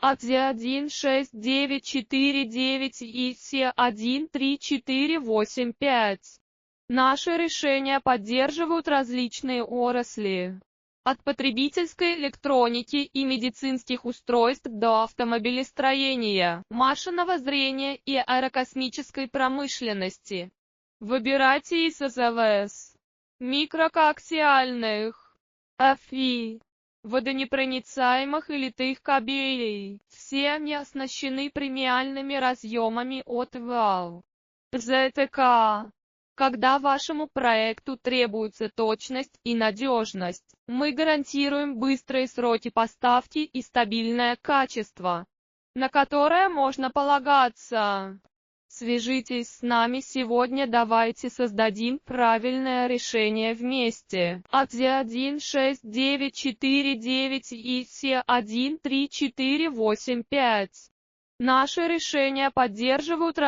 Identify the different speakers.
Speaker 1: АТ-169499 и СЕ-13485. Наши решения поддерживают различные отрасли. От потребительской электроники и медицинских устройств до автомобилестроения, машинного зрения и аэрокосмической промышленности. Выбирайте из СЗВС, микрокоаксиальных, ФИ, водонепроницаемых и литых кабелей. Все они оснащены премиальными разъемами от ВАУ. ЗТК. Когда вашему проекту требуется точность и надежность, мы гарантируем быстрые сроки поставки и стабильное качество, на которое можно полагаться. Свяжитесь с нами сегодня, давайте создадим правильное решение вместе. АТ-169499 и СЕ-13485. Наши решения поддерживают